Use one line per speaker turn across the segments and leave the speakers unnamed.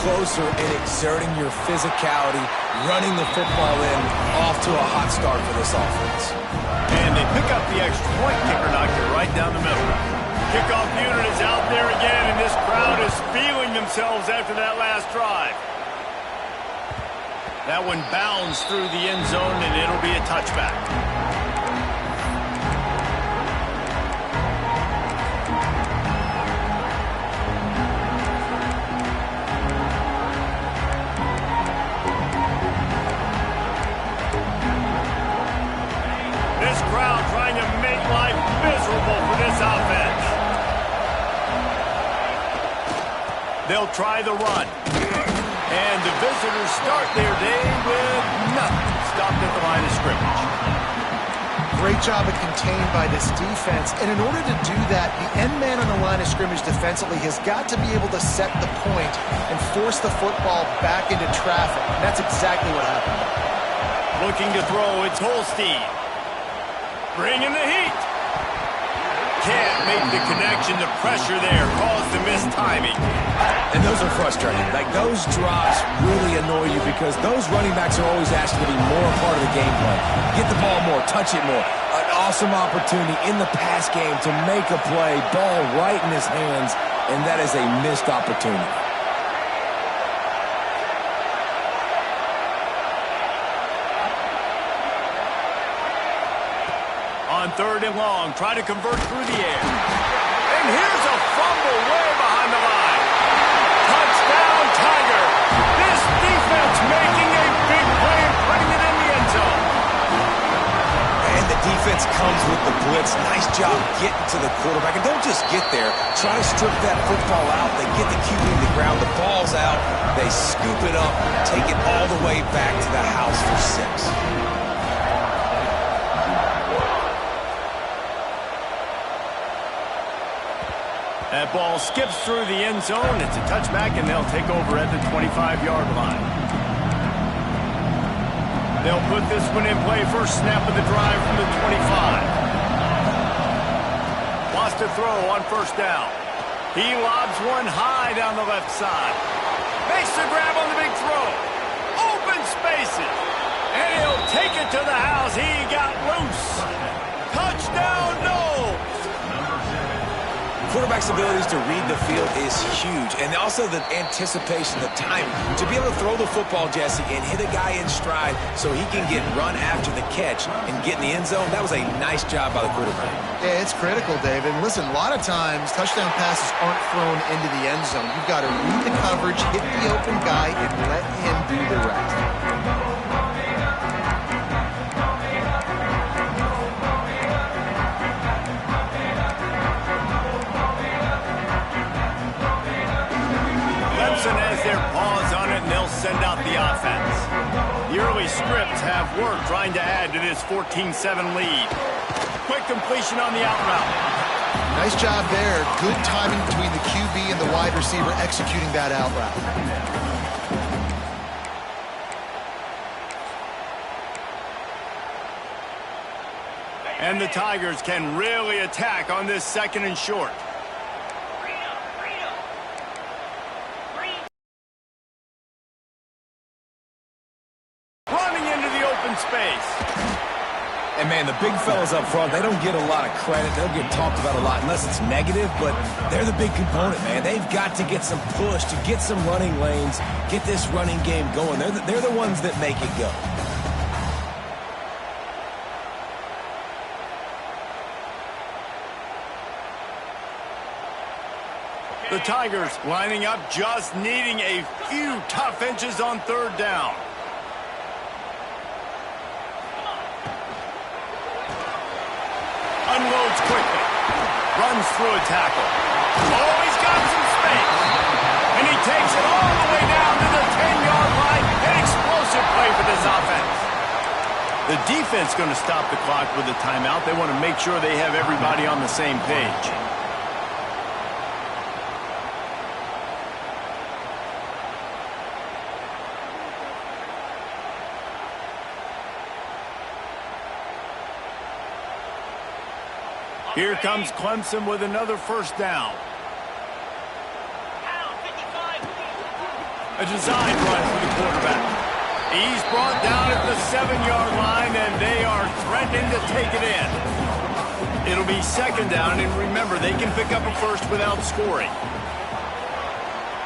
closer and exerting your physicality, running the football in, off to a hot start for this offense.
And they pick up the extra point. Kicker knocked it right down the middle. Kickoff unit is out there again, and this crowd is feeling themselves after that last drive. That one bounds through the end zone, and it'll be a touchback. This crowd trying to make life miserable for this offense. They'll try the run. And the visitors start their day with nothing. Stopped at the line of scrimmage.
Great job of contained by this defense. And in order to do that, the end man on the line of scrimmage defensively has got to be able to set the point and force the football back into traffic. And that's exactly what happened.
Looking to throw, it's Holstein. Bringing the heat. Can't make the connection. The pressure there caused the missed timing.
And those are frustrating. Like, those drops really annoy you because those running backs are always asking to be more a part of the game plan. Get the ball more, touch it more. An awesome opportunity in the pass game to make a play, ball right in his hands, and that is a missed opportunity.
On 3rd and long, try to convert through the air. And here's a fumble way behind the line. Touchdown, Tiger. This defense making a big play and putting it in the end zone.
And the defense comes with the blitz. Nice job getting to the quarterback. And don't just get there. Try to strip that football out. They get the QB to the ground. The ball's out. They scoop it up, take it all the way back to the house for 6.
That ball skips through the end zone. It's a touchback, and they'll take over at the 25-yard line. They'll put this one in play. First snap of the drive from the 25. Wants to throw on 1st down. He lobs one high down the left side. Makes the grab on the big throw. Open spaces. And he'll take it to the house. He got loose. Touchdown, Knowles.
Quarterback's abilities to read the field is huge, and also the anticipation, the time to be able to throw the football, Jesse, and hit a guy in stride so he can get run after the catch and get in the end zone. That was a nice job by the quarterback.
Yeah, it's critical, David. And listen, a lot of times touchdown passes aren't thrown into the end zone. You've got to read the coverage, hit the open guy, and let him do the rest.
Has their paws on it, and they'll send out the offense. The early scripts have worked trying to add to this 14-7 lead. Quick completion on the out route.
Nice job there. Good timing between the QB and the wide receiver executing that out route.
And the Tigers can really attack on this 2nd and short. Space.
And, man, the big fellas up front, they don't get a lot of credit. They'll get talked about a lot unless it's negative, but they're the big component, man. They've got to get some push to get some running lanes, get this running game going. They're the ones that make it go.
The Tigers lining up, just needing a few tough inches on 3rd down. Unloads quickly. Runs through a tackle. Oh, he's got some space. And he takes it all the way down to the 10-yard line. An explosive play for this offense. The defense going to stop the clock with a timeout. They want to make sure they have everybody on the same page. Here comes Clemson with another 1st down. A design run for the quarterback. He's brought down at the 7-yard line, and they are threatening to take it in. It'll be second down, and remember, they can pick up a first without scoring.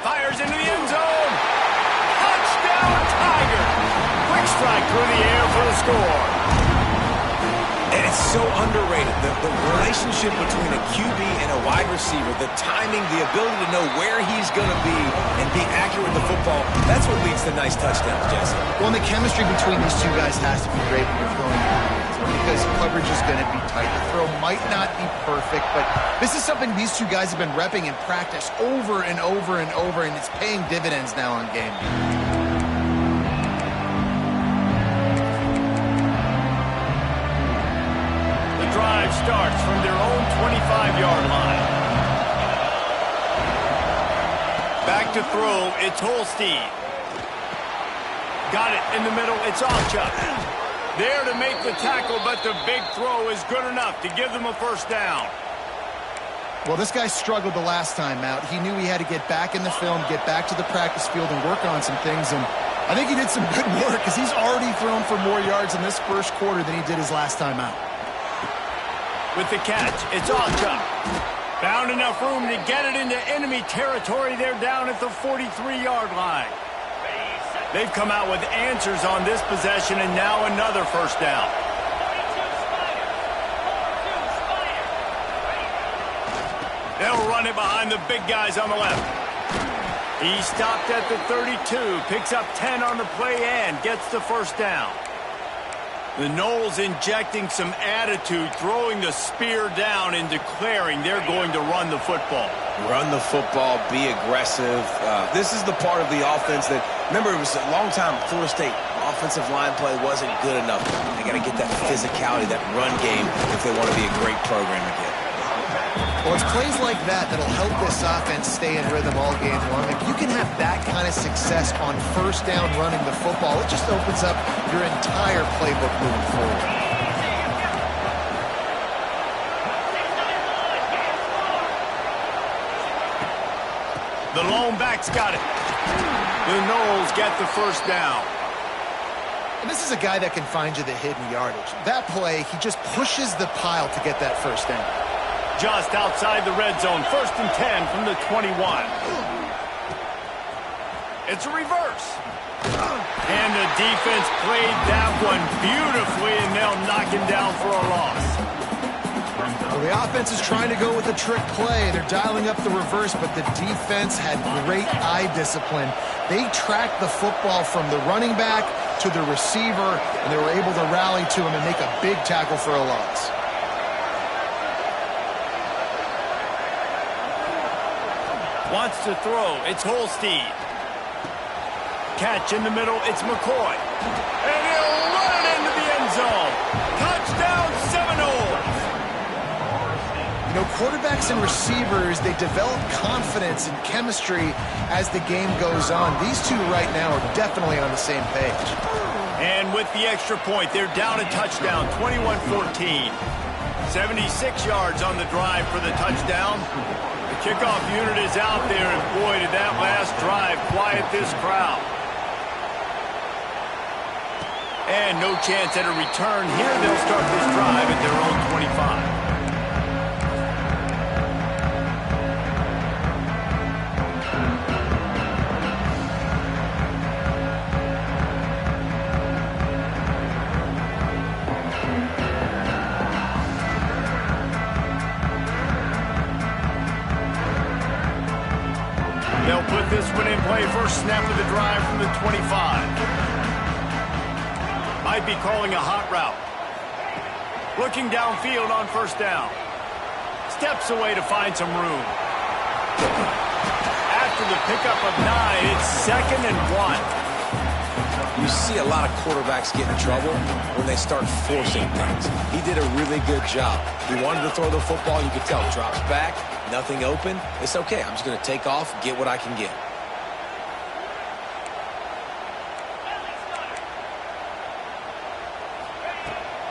Fires into the end zone. Touchdown, Tiger. Quick strike through the air for the score.
And it's so underrated, the relationship between a QB and a wide receiver, the timing, the ability to know where he's going to be and be accurate with the football, that's what leads to nice touchdowns, Jesse.
Well, and the chemistry between these two guys has to be great when you're throwing because coverage is going to be tight. The throw might not be perfect, but this is something these two guys have been repping in practice over and over and over, and it's paying dividends now on game day.
Drive starts from their own 25-yard line. Back to throw, it's Holstein. Got it in the middle, it's Alchuk. There to make the tackle, but the big throw is good enough to give them a first down.
Well, this guy struggled the last time out. He knew he had to get back in the film, get back to the practice field, and work on some things, and I think he did some good work because he's already thrown for more yards in this first quarter than he did his last time out.
With the catch, it's Alchuk. Found enough room to get it into enemy territory. They're down at the 43-yard line. They've come out with answers on this possession, and now another first down. They'll run it behind the big guys on the left. He stopped at the 32, picks up 10 on the play and gets the first down. The Noles injecting some attitude, throwing the spear down and declaring they're going to run the football.
Run the football, be aggressive. This is the part of the offense that, remember, it was a long time, Florida State offensive line play wasn't good enough. They got to get that physicality, that run game, if they want to be a great program again.
Well, it's plays like that that'll help this offense stay in rhythm all game long. If you can have that kind of success on first down running the football, it just opens up your entire playbook moving forward.
The lone back's got it. The Noles get the first down.
And this is a guy that can find you the hidden yardage. That play, he just pushes the pile to get that first down.
Just outside the red zone, 1st and 10 from the 21. It's a reverse. And the defense played that one beautifully, and they'll knock him down for a loss.
Well, the offense is trying to go with a trick play. They're dialing up the reverse, but the defense had great eye discipline. They tracked the football from the running back to the receiver, and they were able to rally to him and make a big tackle for a loss.
Wants to throw, it's Holstein. Catch in the middle, it's McCoy. And he'll run it into the end zone. Touchdown, Seminoles.
You know, quarterbacks and receivers, they develop confidence and chemistry as the game goes on. These two right now are definitely on the same page.
And with the extra point, they're down a touchdown, 21-14. 76 yards on the drive for the touchdown. The kickoff unit is out there, and boy, did that last drive quiet this crowd. And no chance at a return here. They'll start this drive at their own 25. They'll put this one in play. First snap of the drive from the 25. Might be calling a hot route. Looking downfield on first down. Steps away to find some room. After the pickup of 9, it's 2nd and 1.
You see a lot of quarterbacks get in trouble when they start forcing things. He did a really good job. He wanted to throw the football. You could tell. Drops back, nothing open. It's okay. I'm just going to take off, get what I can get.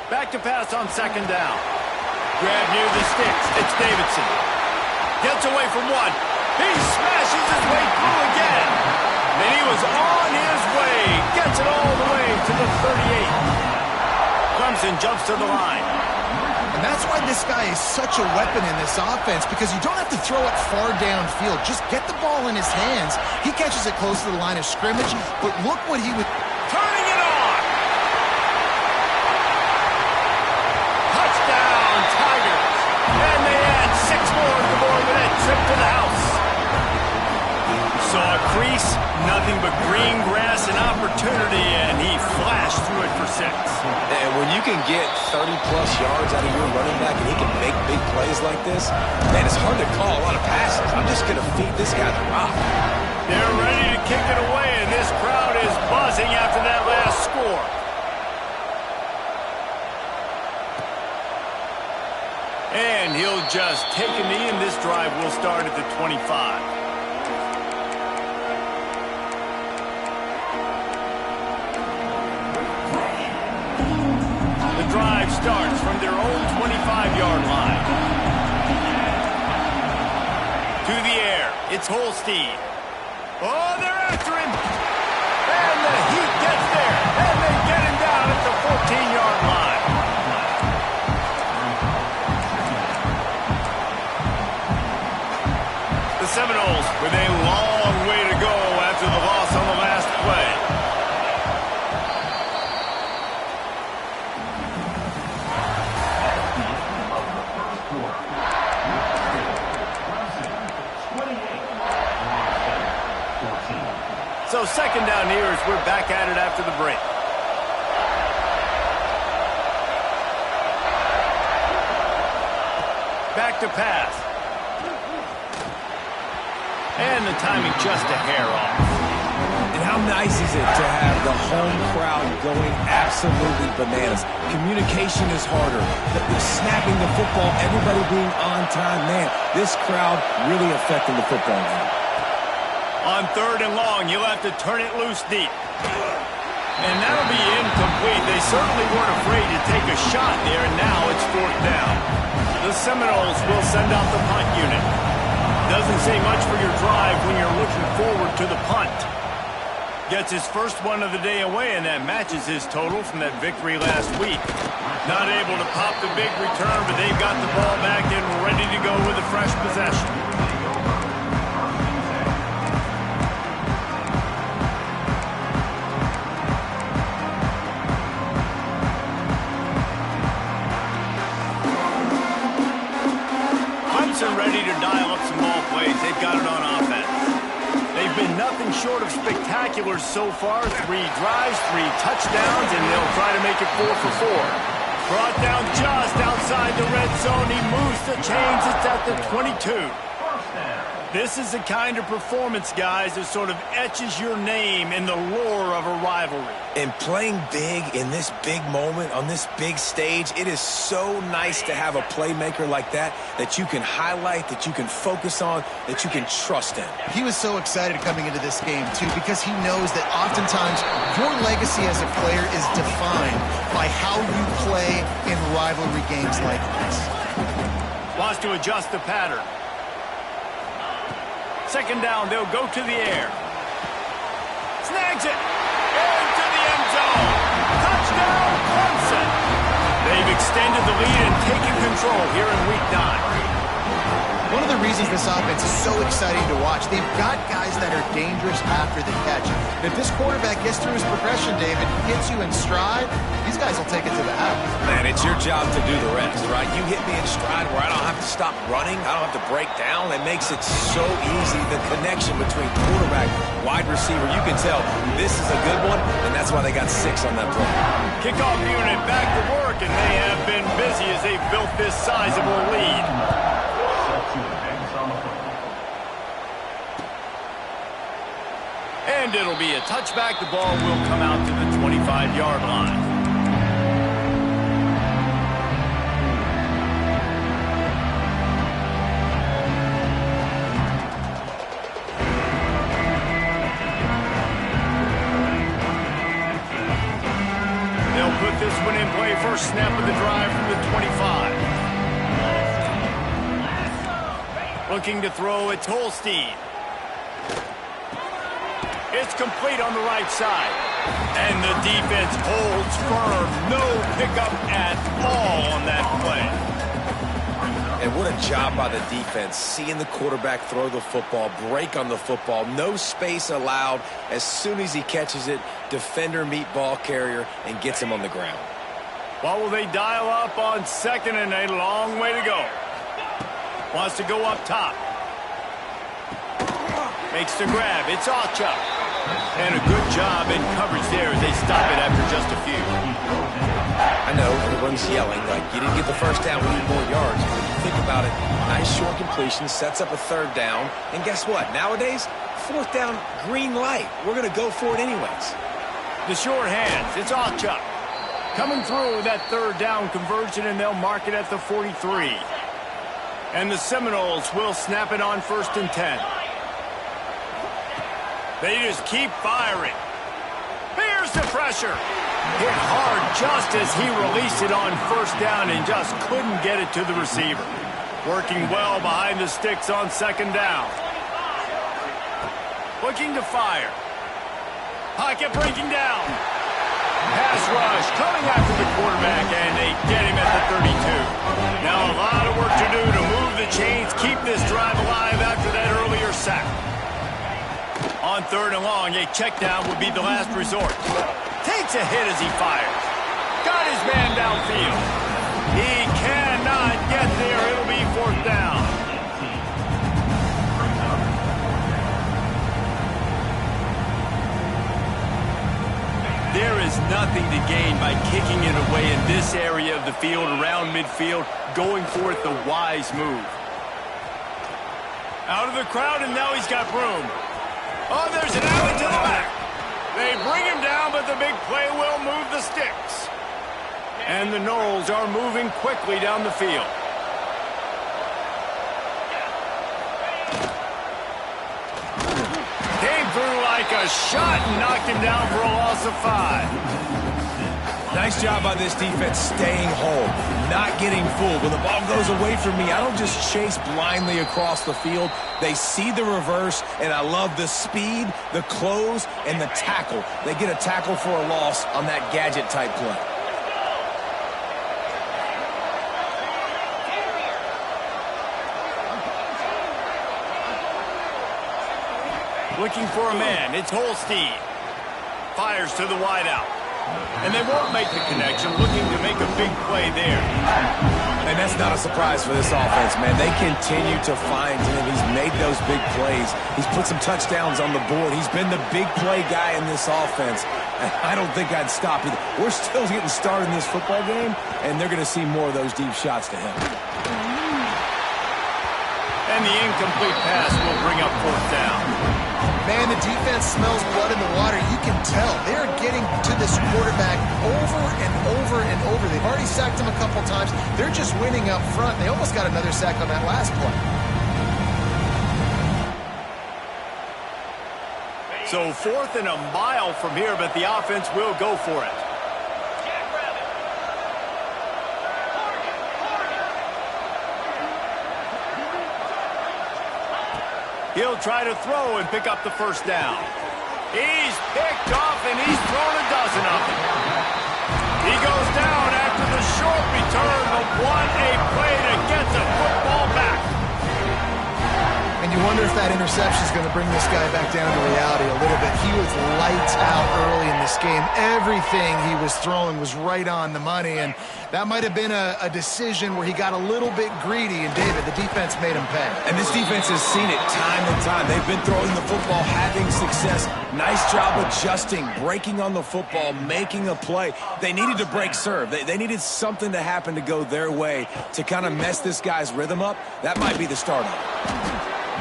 Back to pass on 2nd down. Grab near the sticks. It's Davidson. Gets away from one. He smashes his way through again. Then he was and jumps to the line.
And that's why this guy is such a weapon in this offense, because you don't have to throw it far downfield. Just get the ball in his hands. He catches it close to the line of scrimmage, but look what he would...
Turning it on! Touchdown, Tigers! And they add 6 more to the board with that trip to the house. Saw a crease, nothing but green grass and opportunity, and he flashed through it for 6.
And when you can get 30-plus yards out of your running back and he can make big plays like this, man, it's hard to call a lot of passes. I'm just going to feed this guy the rock.
They're ready to kick it away, and this crowd is buzzing after that last score. And he'll just take a knee, and this drive will start at the 25. Drive starts from their own 25-yard line. To the air, it's Holstein. Oh, they're after him. And the Heat gets there, and they get him down at the 14-yard line. The Seminoles with a long way to go after the loss on the last play. So second down here as we're back at it after the break. Back to pass. And the timing just a hair off.
And how nice is it to have the home crowd going absolutely bananas? Communication is harder. The snapping the football, everybody being on time. Man, this crowd really affecting the football game.
On 3rd and long, you'll have to turn it loose deep. And that'll be incomplete. They certainly weren't afraid to take a shot there, and now it's 4th down. The Seminoles will send out the punt unit. Doesn't say much for your drive when you're looking forward to the punt. Gets his first one of the day away, and that matches his total from that victory last week. Not able to pop the big return, but they've got the ball back and ready to go with a fresh possession. Ready to dial up some ball plays. They've got it on offense. They've been nothing short of spectacular so far. 3 drives, 3 touchdowns, and they'll try to make it 4 for 4. Brought down just outside the red zone. He moves the chains. It's at the 22. This is the kind of performance, guys, that sort of etches your name in the lore of a rivalry.
And playing big in this big moment, on this big stage, it is so nice to have a playmaker like that you can highlight, that you can focus on, that you can trust in.
He was so excited coming into this game, too, because he knows that oftentimes your legacy as a player is defined by how you play in rivalry games like this.
Wants to adjust the pattern. Second down, they'll go to the air. Snags it. Into the end zone. Touchdown, Clemson. They've extended the lead and taken control here in Week 9.
One of the reasons this offense is so exciting to watch, they've got guys that are dangerous after the catch. And if this quarterback gets through his progression, David, hits you in stride, these guys will take it to the house.
Man, it's your job to do the rest, right? You hit me in stride where I don't have to stop running. I don't have to break down. It makes it so easy, the connection between quarterback, wide receiver. You can tell this is a good one, and that's why they got 6 on that play.
Kickoff unit back to work, and they have been busy as they've built this sizable lead. And it'll be a touchback. The ball will come out to the 25-yard line. They'll put this one in play. First snap of the drive from the 25. Looking to throw, it's Holstein. It's complete on the right side. And the defense holds firm. No pickup at all on that play.
And what a job by the defense, seeing the quarterback throw the football, break on the football, no space allowed. As soon as he catches it, defender meet ball carrier and gets him on the ground.
What will they dial up on 2nd and a long way to go? Wants to go up top. Makes the grab. It's Alchuk. And a good job in coverage there as they stop it after just a few.
I know everyone's yelling like you didn't get the first down, we need more yards. But when you think about it, nice short completion, sets up a 3rd down. And guess what? Nowadays, 4th down, green light. We're going to go for it anyways.
The short hands. It's Alchuk. Coming through with that 3rd down conversion, and they'll mark it at the 43. And the Seminoles will snap it on 1st and 10. They just keep firing. Here's the pressure. Hit hard just as he released it on 1st down and just couldn't get it to the receiver. Working well behind the sticks on 2nd down. Looking to fire. Pocket breaking down. Pass rush coming after the quarterback, and they get him at the 32. Now a lot of work to do to move the chains, keep this drive alive after that earlier sack. On 3rd and long, a check down would be the last resort. Takes a hit as he fires. Got his man downfield. He cannot get there. It'll be 4th down. There is nothing to gain by kicking it away in this area of the field, around midfield, going for it the wise move. Out of the crowd, and now he's got room. Oh, there's an alley to the back. They bring him down, but the big play will move the sticks. And the Noles are moving quickly down the field. Came through like a shot and knocked him down for a loss of 5.
Nice job by this defense staying home, not getting fooled. When the ball goes away from me, I don't just chase blindly across the field. They see the reverse, and I love the speed, the close, and the tackle. They get a tackle for a loss on that gadget-type play.
Looking for a man. It's Holstein. Fires to the wideout. And they won't make the connection, looking to make a big play there.
And that's not a surprise for this offense, man. They continue to find him. He's made those big plays. He's put some touchdowns on the board. He's been the big play guy in this offense. And I don't think I'd stop either. We're still getting started in this football game, and they're going to see more of those deep shots to him.
And the incomplete pass will bring up 4th down.
Man, the defense smells blood in the water. You can tell. They're getting to this quarterback over and over and over. They've already sacked him a couple times. They're just winning up front. They almost got another sack on that last play.
So 4th and a mile from here, but the offense will go for it. He'll try to throw and pick up the 1st down. He's picked off, and he's thrown a dozen of them. He goes down after the short return, but what a play to get the football back.
And you wonder if that interception is going to bring this guy back down to reality a little bit. He was lights out early in this game. Everything he was throwing was right on the money, and that might have been a decision where he got a little bit greedy, and David, the defense made him pay.
And this defense has seen it time and time. They've been throwing the football, having success. Nice job adjusting, breaking on the football, making a play. They needed to break serve. They needed something to happen to go their way to kind of mess this guy's rhythm up. That might be the start of it.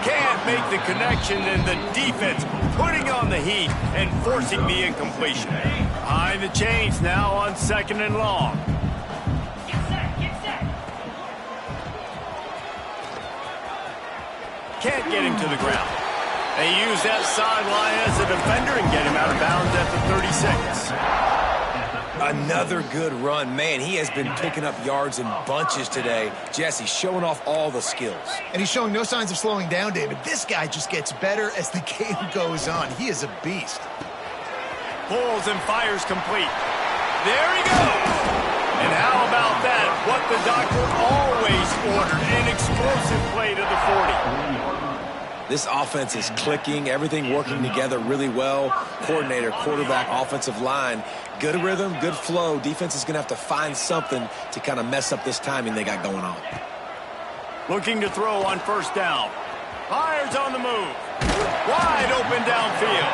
Can't make the connection, and the defense putting on the heat and forcing the incompletion. Behind the chains now on 2nd and long. Can't get him to the ground. They use that sideline as a defender and get him out of bounds at the 36.
Another good run. Man, he has been picking up yards in bunches today. Jesse showing off all the skills. And he's showing no signs of slowing down, David. This guy just gets better as the game goes on. He is a beast.
Pulls and fires complete. There he goes. And how about that? What the doctor always ordered, an explosive play to the 40.
This offense is clicking, everything working together really well. Coordinator, quarterback, offensive line, good rhythm, good flow. Defense is going to have to find something to kind of mess up this timing they got going on.
Looking to throw on first down. Fires on the move. Wide open downfield.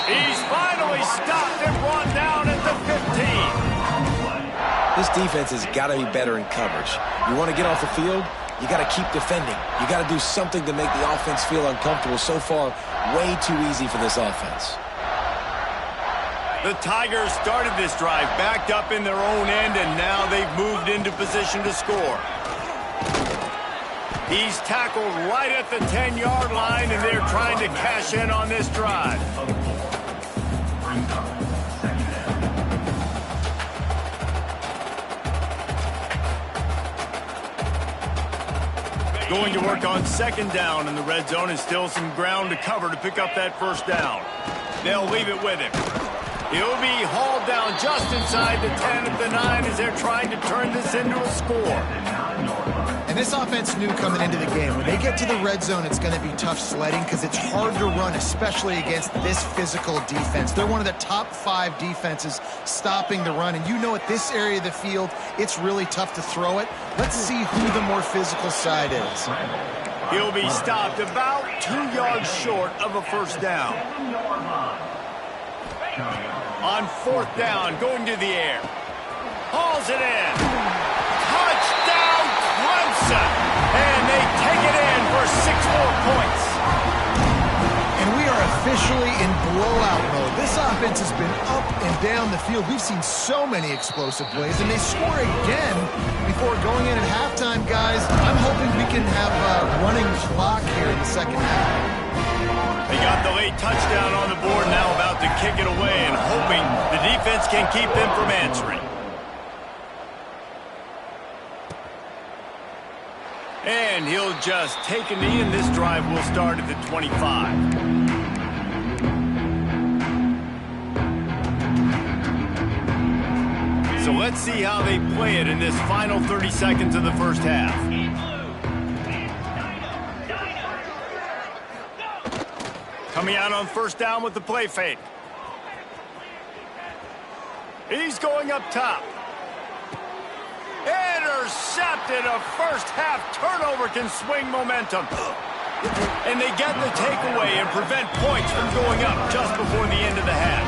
He's finally stopped and brought down at the 15.
This defense has got to be better in coverage. You want to get off the field? You got to keep defending. You got to do something to make the offense feel uncomfortable. So far, way too easy for this offense.
The Tigers started this drive backed up in their own end, and now they've moved into position to score. He's tackled right at the 10-yard line, and they're trying to cash in on this drive. Going to work on second down in the red zone, and still some ground to cover to pick up that first down. They'll leave it with him. He'll be hauled down just inside the 10 at the 9 as they're trying to turn this into a score.
And this offense knew coming into the game, when they get to the red zone, it's going to be tough sledding because it's hard to run, especially against this physical defense. They're one of the top 5 defenses stopping the run. And you know at this area of the field, it's really tough to throw it. Let's see who the more physical side is.
He'll be stopped about 2 yards short of a first down. On fourth down, going to the air. Hauls it in. Touchdown, Clemson. And they take it in for 6 more points.
And we are officially in blowout mode. This offense has been up and down the field. We've seen so many explosive plays, and they score again before going in at halftime, guys. I'm hoping we can have a running clock here in the second half.
They got the late touchdown on the board, now about to kick it away and hoping the defense can keep them from answering. And he'll just take a knee, and this drive will start at the 25. So let's see how they play it in this final 30 seconds of the first half. Coming out on first down with the play fake. He's going up top. Intercepted. A first half turnover can swing momentum. And they get the takeaway and prevent points from going up just before the end of the half.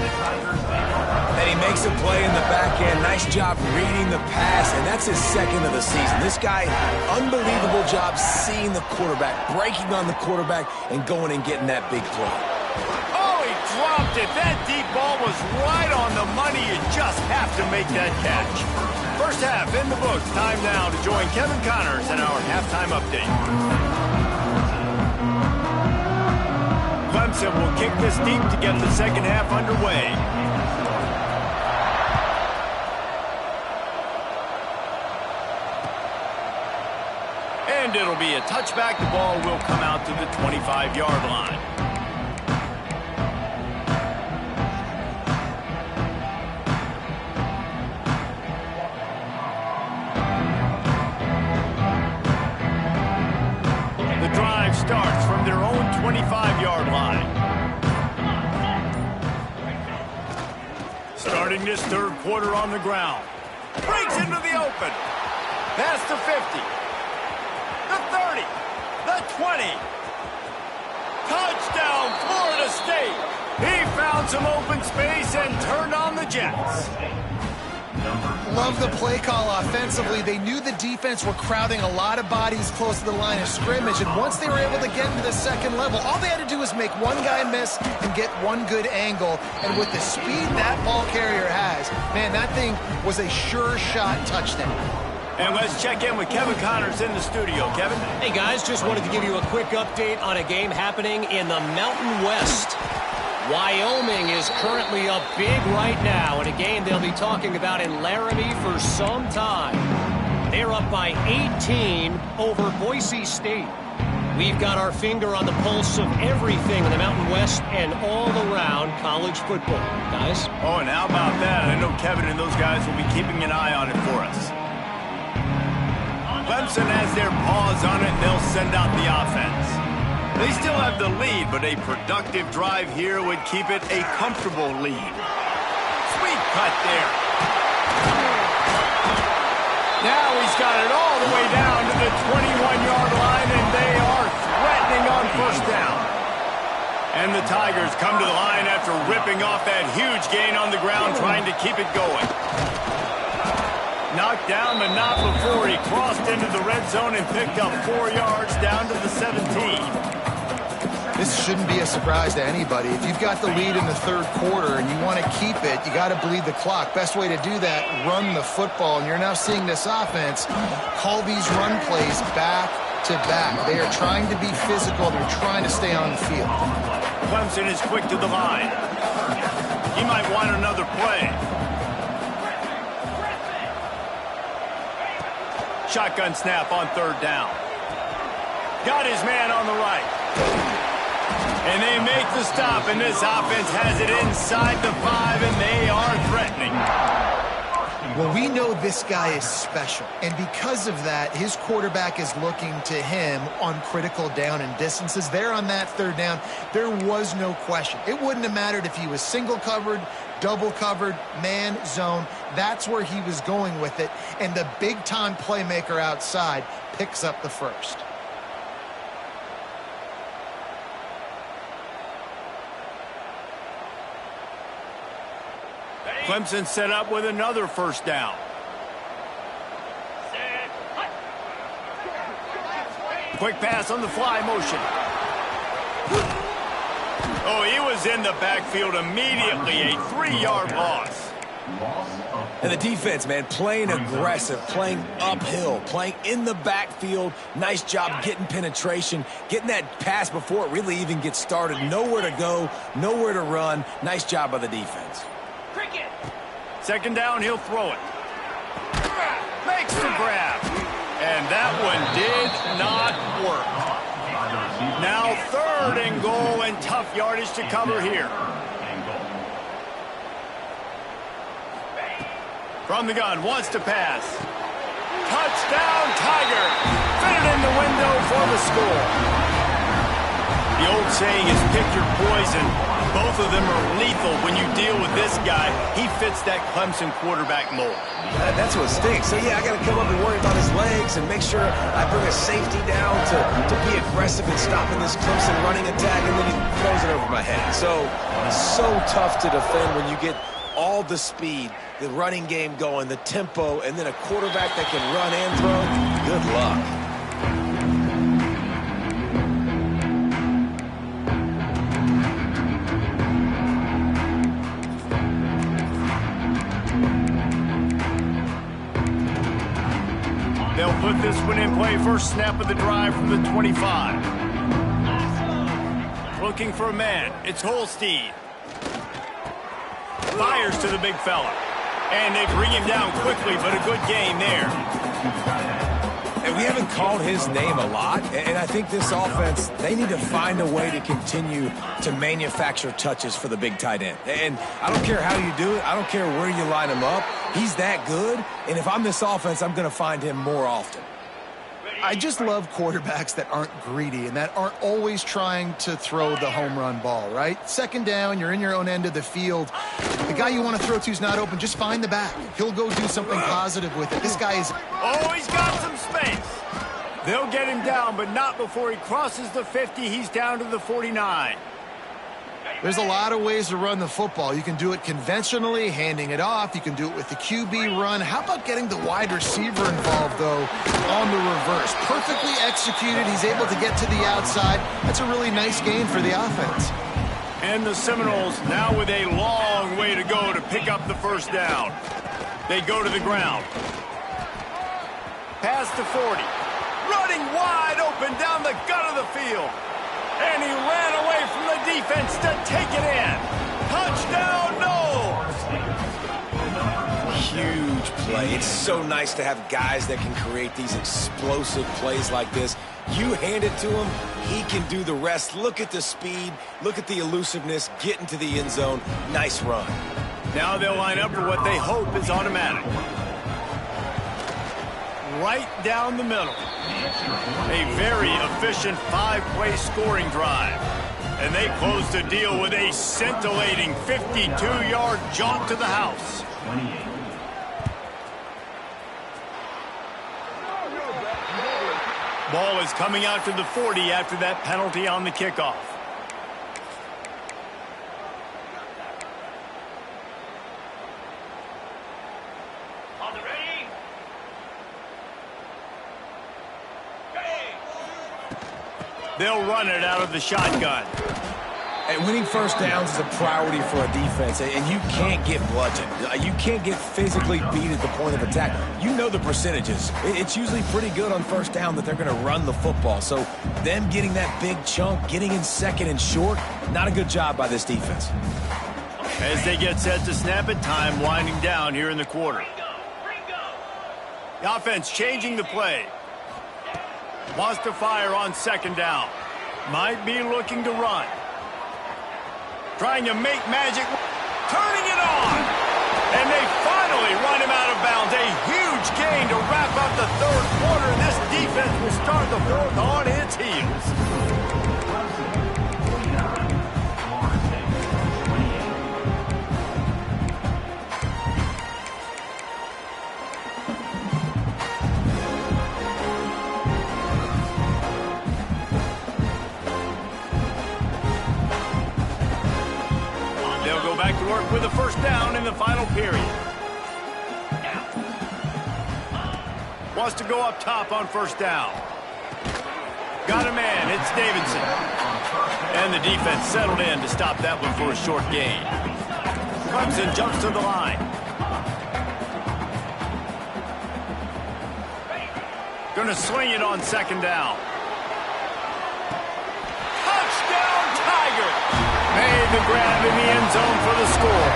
And he makes a play in the back end. Nice job reading the pass, and that's his second of the season. This guy, unbelievable job seeing the quarterback, breaking on the quarterback, and going and getting that big play.
Oh, he dropped it. That deep ball was right on the money. You just have to make that catch. First half in the books. Time now to join Kevin Connors in our halftime update. Clemson will kick this deep to get the second half underway. And it'll be a touchback. The ball will come out to the 25-yard line. The drive starts from their own 25-yard line. Starting this third quarter on the ground. Breaks into the open. Past the 50. The 30, the 20. Touchdown, Florida State. He found some open space and turned on the Jets.
Love the play call offensively. They knew the defense were crowding a lot of bodies close to the line of scrimmage, and once they were able to get into the second level, all they had to do was make one guy miss and get one good angle. And with the speed that ball carrier has, man, that thing was a sure shot touchdown.
And let's check in with Kevin Connors in the studio. Kevin?
Hey, guys, just wanted to give you a quick update on a game happening in the Mountain West. Wyoming is currently up big right now in a game they'll be talking about in Laramie for some time. They're up by 18 over Boise State. We've got our finger on the pulse of everything in the Mountain West and all around college football. Guys?
Oh, and how about that? I know Kevin and those guys will be keeping an eye on it for us. Clemson has their paws on it, and they'll send out the offense. They still have the lead, but a productive drive here would keep it a comfortable lead. Sweet cut there. Now he's got it all the way down to the 21-yard line, and they are threatening on first down. And the Tigers come to the line after ripping off that huge gain on the ground, trying to keep it going. Knocked down, but not before he crossed into the red zone and picked up 4 yards down to the 17.
This shouldn't be a surprise to anybody. If you've got the lead in the third quarter and you want to keep it, you got to bleed the clock. Best way to do that, run the football. And you're now seeing this offense call these run plays back to back. They are trying to be physical. They're trying to stay on the field.
Clemson is quick to the line. He might want another play. Shotgun snap on third down. Got his man on the right. And they make the stop, and this offense has it inside the 5, and they are threatening.
Well, we know this guy is special, and because of that, his quarterback is looking to him on critical down and distances. There on that third down, there was no question. It wouldn't have mattered if he was single covered, double covered, man, zone. That's where he was going with it, and the big-time playmaker outside picks up the first.
Clemson set up with another first down. Quick pass on the fly motion. Oh, he was in the backfield immediately. A 3-yard loss.
And the defense, man, playing aggressive, playing uphill, playing in the backfield. Nice job getting penetration, getting that pass before it really even gets started. Nowhere to go, nowhere to run. Nice job by the defense.
Second down, he'll throw it. Makes the grab. And that one did not work. Now 3rd and goal, and tough yardage to cover here. From the gun, wants to pass. Touchdown, Tiger. Fit it in the window for the score. The old saying is pick your poison. Both of them are lethal when you deal with this guy. He fits that Clemson quarterback mold.
That's what stinks. So, yeah, I got to come up and worry about his legs and make sure I bring a safety down to be aggressive in stopping this Clemson running attack, and then he throws it over my head. So tough to defend when you get all the speed, the running game going, the tempo, and then a quarterback that can run and throw. Good luck.
They'll put this one in play. First snap of the drive from the 25. Looking for a man. It's Holstein. Fires to the big fella. And they bring him down quickly, but a good gain there.
And we haven't called his name a lot, and I think this offense, they need to find a way to continue to manufacture touches for the big tight end. And I don't care how you do it. I don't care where you line him up. He's that good, and if I'm this offense, I'm going to find him more often.
I just love quarterbacks that aren't greedy and that aren't always trying to throw the home run ball, right? Second down, you're in your own end of the field. The guy you want to throw to is not open. Just find the back. He'll go do something positive with it. This guy is...
Oh, he's got some space. They'll get him down, but not before he crosses the 50. He's down to the 49.
There's a lot of ways to run the football. You can do it conventionally, handing it off. You can do it with the QB run. How about getting the wide receiver involved, though, on the reverse? Perfectly executed. He's able to get to the outside. That's a really nice gain for the offense.
And the Seminoles now with a long way to go to pick up the first down. They go to the ground. Pass to 40. Running wide open down the gut of the field. And he ran away from the defense to take it in. Touchdown, no!
Huge play. It's so nice to have guys that can create these explosive plays like this. You hand it to him, he can do the rest. Look at the speed, look at the elusiveness, get into the end zone. Nice run.
Now they'll line up for what they hope is automatic. Right down the middle. A very efficient 5-play scoring drive. And they close the deal with a scintillating 52-yard jaunt to the house. Ball is coming out to the 40 after that penalty on the kickoff. On the ready? They'll run it out of the shotgun.
And winning first downs is a priority for a defense, and you can't get bludgeoned. You can't get physically beat at the point of attack. You know the percentages. It's usually pretty good on first down that they're going to run the football. So them getting that big chunk, getting in second and short, not a good job by this defense.
As they get set to snap it, time winding down here in the quarter. The offense changing the play. Wants to fire on second down. Might be looking to run. Trying to make magic. Turning it on. And they finally run him out of bounds. A huge gain to wrap up the third quarter. This defense will start the fourth on its heels. Back to work with a first down in the final period. Wants to go up top on first down. Got a man. It's Davidson. And the defense settled in to stop that one for a short gain. Clemson jumps to the line. Gonna swing it on second down. Touchdown, Tigers! Made the grab in the end zone for the score.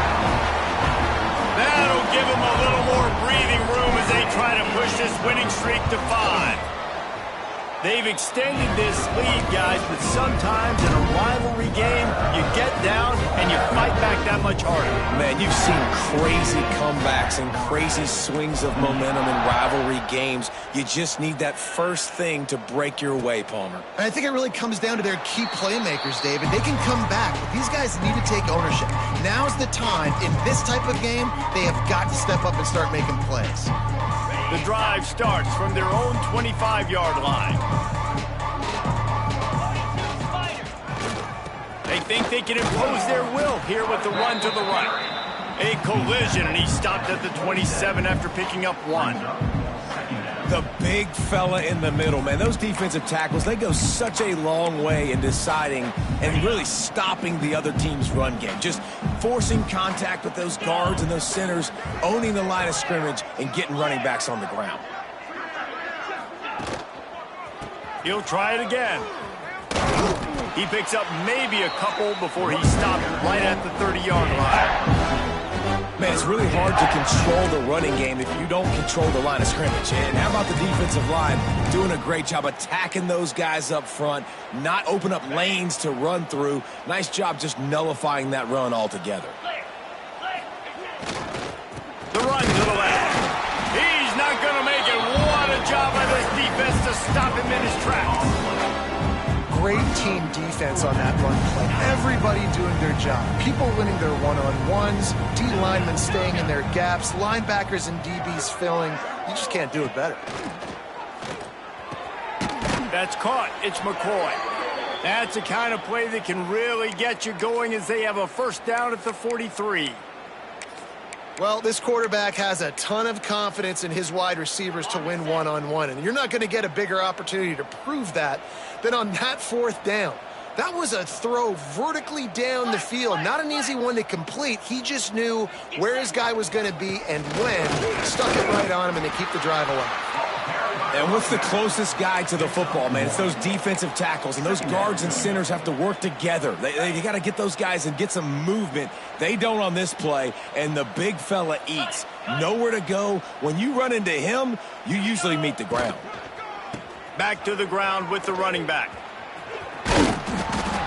That'll give them a little more breathing room as they try to push this winning streak to 5. They've extended this lead, guys, but sometimes in a rivalry game, you get down and you fight back that much harder.
Man, you've seen crazy comebacks and crazy swings of momentum in rivalry games. You just need that first thing to break your way, Palmer.
And I think it really comes down to their key playmakers, David. They can come back, but these guys need to take ownership. Now's the time. In this type of game, they have got to step up and start making plays.
The drive starts from their own 25-yard line. They think they can impose their will here with the run to the right. A collision, and he stopped at the 27 after picking up 1.
The big fella in the middle, man. Those defensive tackles, they go such a long way in deciding and really stopping the other team's run game. Just forcing contact with those guards and those centers, owning the line of scrimmage, and getting running backs on the ground.
He'll try it again. He picks up maybe a couple before he stopped right at the 30-yard line.
Man, it's really hard to control the running game if you don't control the line of scrimmage. And how about the defensive line doing a great job attacking those guys up front, not open up lanes to run through. Nice job just nullifying that run altogether.
The run to the left. He's not going to make it. What a job by this defense to stop him in his tracks.
Great team defense on that run play. Everybody doing their job. People winning their one-on-ones, D linemen staying in their gaps, linebackers and DBs filling. You just can't do it better.
That's caught. It's McCoy. That's the kind of play that can really get you going as they have a first down at the 43.
Well, this quarterback has a ton of confidence in his wide receivers to win one-on-one, and you're not going to get a bigger opportunity to prove that than on that fourth down. That was a throw vertically down the field. Not an easy one to complete. He just knew where his guy was going to be and when. Stuck it right on him, and they keep the drive alive.
And what's the closest guy to the football, man? It's those defensive tackles, and those guards and centers have to work together. They got to get those guys and get some movement. They don't on this play, and the big fella eats. Nowhere to go. When you run into him, you usually meet the ground.
Back to the ground with the running back.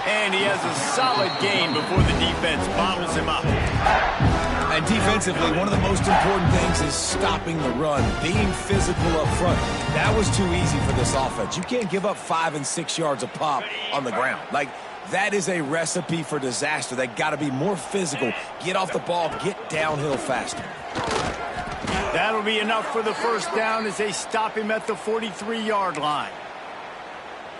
And he has a solid gain before the defense bottles him up.
And defensively, one of the most important things is stopping the run, being physical up front. That was too easy for this offense. You can't give up 5 and 6 yards a pop on the ground. Like, that is a recipe for disaster. They got to be more physical, get off the ball, get downhill faster.
That'll be enough for the first down as they stop him at the 43-yard line.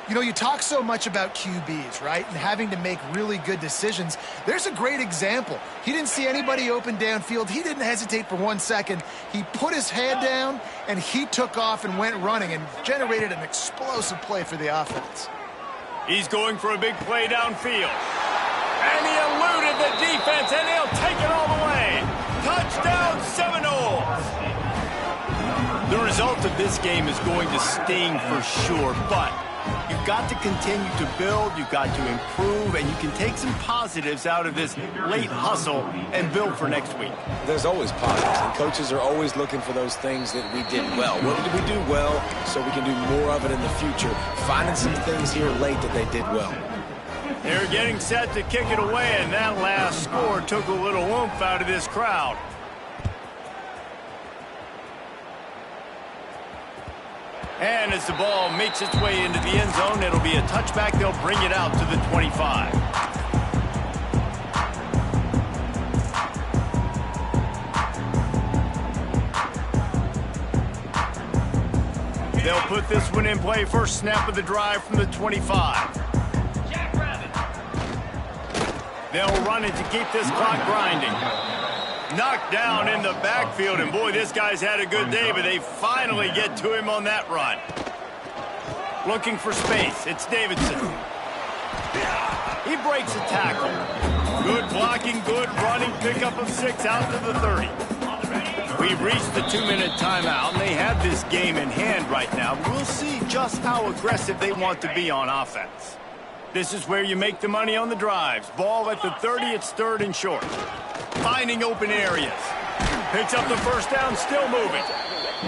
You know, you talk so much about QBs, right, and having to make really good decisions. There's a great example. He didn't see anybody open downfield. He didn't hesitate for 1 second. He put his head down, and he took off and went running and generated an explosive play for the offense.
He's going for a big play downfield. And he eluded the defense, and he'll take it all the way. Touchdown, Seminoles! The result of this game is going to sting for sure, but you've got to continue to build, you've got to improve, and you can take some positives out of this late hustle and build for next week.
There's always positives, and coaches are always looking for those things that we did well. What did we do well so we can do more of it in the future? Finding some things here late that they did well.
They're getting set to kick it away, and that last score took a little oomph out of this crowd. And as the ball makes its way into the end zone, it'll be a touchback. They'll bring it out to the 25. They'll put this one in play. First snap of the drive from the 25. They'll run it to keep this clock grinding. Knocked down in the backfield, and boy, this guy's had a good day, but they finally get to him on that run. Looking for space, it's Davidson. He breaks a tackle. Good blocking, good running, pickup of 6 out to the 30. We've reached the 2-minute timeout, and they have this game in hand right now. We'll see just how aggressive they want to be on offense. This is where you make the money on the drives. Ball at the 30, it's 3rd and short. Finding open areas. Picks up the first down, still moving.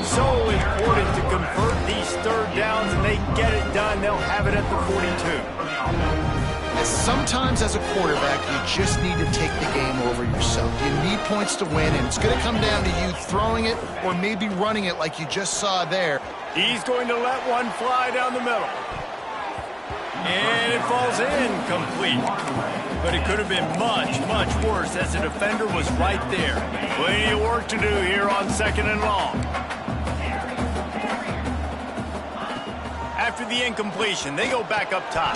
So important to convert these 3rd downs, and they get it done. They'll have it at the 42.
Sometimes as a quarterback, you just need to take the game over yourself. You need points to win, and it's going to come down to you throwing it or maybe running it like you just saw there.
He's going to let one fly down the middle. And it falls incomplete. But it could have been much, much worse as the defender was right there. Plenty of work to do here on 2nd and long. After the incompletion, they go back up top.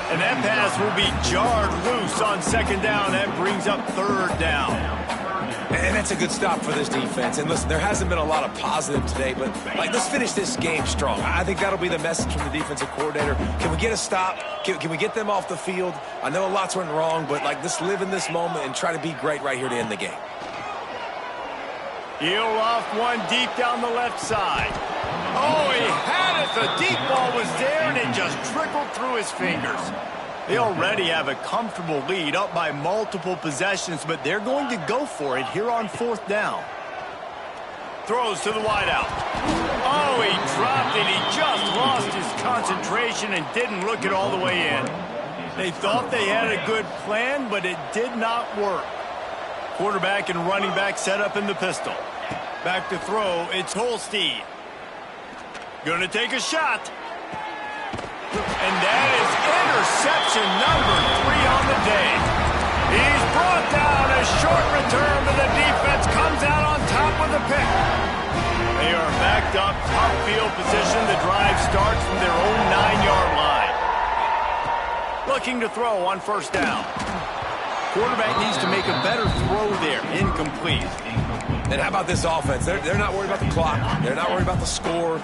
And that pass will be jarred loose on 2nd down. That brings up 3rd down.
And that's a good stop for this defense. And listen, there hasn't been a lot of positive today, but let's finish this game strong. I think that'll be the message from the defensive coordinator. Can we get a stop? Can we get them off the field? I know lots went wrong, but let's live in this moment and try to be great right here to end the game.
He'll off one deep down the left side. Oh, he had it. The deep ball was there, and it just trickled through his fingers. They already have a comfortable lead, up by multiple possessions, but they're going to go for it here on 4th down. Throws to the wideout. Oh, he dropped it. He just lost his concentration and didn't look it all the way in. They thought they had a good plan, but it did not work. Quarterback and running back set up in the pistol. Back to throw, it's Holstein. Gonna take a shot. And that is interception number 3 on the day. He's brought down. A short return, but the defense comes out on top with a pick. They are backed up, top field position. The drive starts from their own 9-yard line. Looking to throw on 1st down. Quarterback needs to make a better throw there. Incomplete.
And how about this offense? They're not worried about the clock. They're not worried about the score.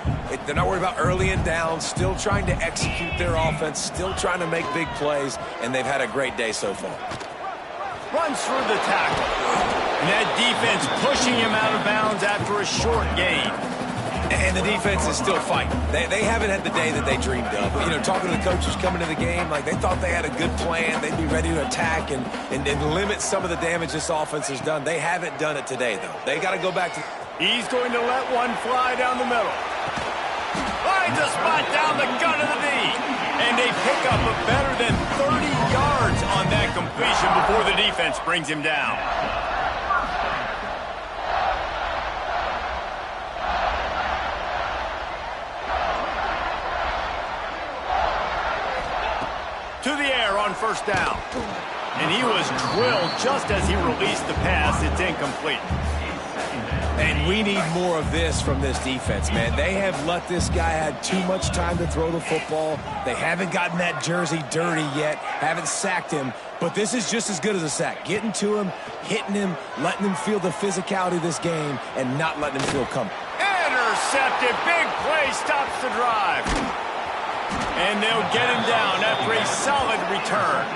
They're not worried about early and down. Still trying to execute their offense. Still trying to make big plays. And they've had a great day so far.
Runs through the tackle. And that defense pushing him out of bounds after a short gain.
And the defense is still fighting. They haven't had the day that they dreamed of. You know, talking to the coaches coming to the game, like they thought they had a good plan. They'd be ready to attack and limit some of the damage this offense has done. They haven't done it today, though. They got to go back to...
He's going to let one fly down the middle. Finds a spot down the gun of the knee. And they pick up a better than 30 yards on that completion before the defense brings him down. To the air on first down. And he was drilled just as he released the pass. It's incomplete.
And we need more of this from this defense, man. They have let this guy have too much time to throw the football. They haven't gotten that jersey dirty yet, haven't sacked him. But this is just as good as a sack. Getting to him, hitting him, letting him feel the physicality of this game, and not letting him feel comfortable.
Intercepted. Big play stops the drive. And they'll get him down after a solid return.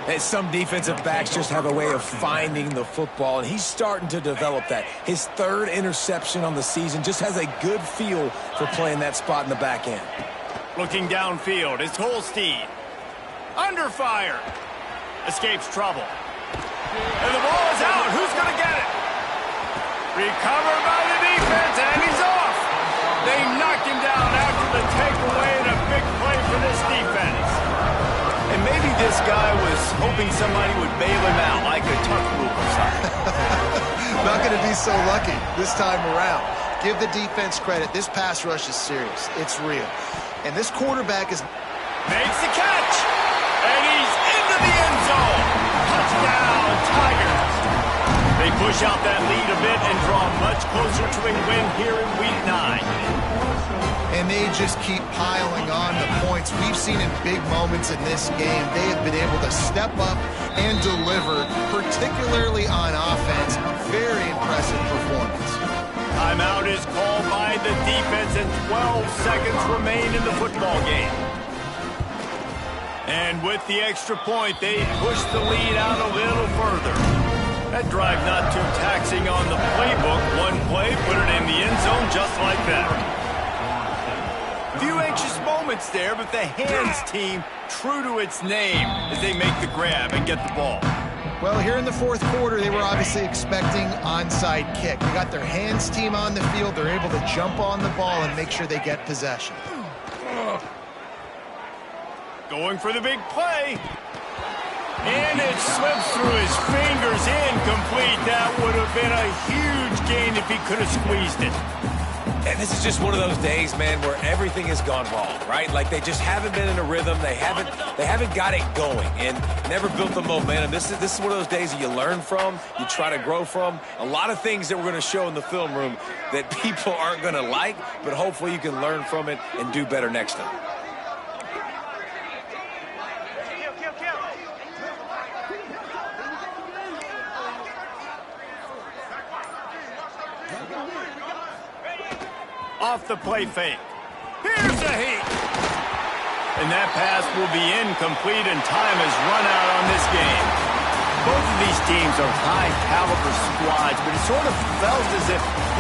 And some defensive backs just have a way of finding the football, and he's starting to develop that. His third interception on the season, just has a good feel for playing that spot in the back end.
Looking downfield, it's Holstein. Under fire. Escapes trouble. And the ball is out. Who's going to get it? Recovered by the defense, and he's off. They knocked him down after the takeaway, and a big play for this defense. And maybe this guy was hoping somebody would bail him out like a tuck group or something.
Not going to be so lucky this time around. Give the defense credit. This pass rush is serious. It's real. And this quarterback is...
Makes the catch. And he's into the end zone. Touchdown, Tigers. They push out that lead a bit and draw much closer to a win here in Week 9.
And they just keep piling on the points. We've seen in big moments in this game, they have been able to step up and deliver, particularly on offense. Very impressive performance.
Timeout is called by the defense, and 12 seconds remain in the football game. And with the extra point, they push the lead out a little further. That drive not too taxing on the playbook. One play, put it in the end zone just like that. Few anxious moments there, but the hands team true to its name as they make the grab and get the ball.
Well, here in the fourth quarter, they were obviously expecting onside kick. They got their hands team on the field. They're able to jump on the ball and make sure they get possession.
Going for the big play. And it slips through his fingers, incomplete. That would have been a huge gain if he could have squeezed it.
And this is just one of those days, man, where everything has gone wrong, right? Like they just haven't been in a rhythm. They haven't got it going and never built the momentum. This is one of those days that you learn from, you try to grow from. A lot of things that we're going to show in the film room that people aren't going to like, but hopefully you can learn from it and do better next time.
Off the play fake. Here's a heat. And that pass will be incomplete, and time has run out on this game. Both of these teams are high-caliber squads, but it sort of felt as if these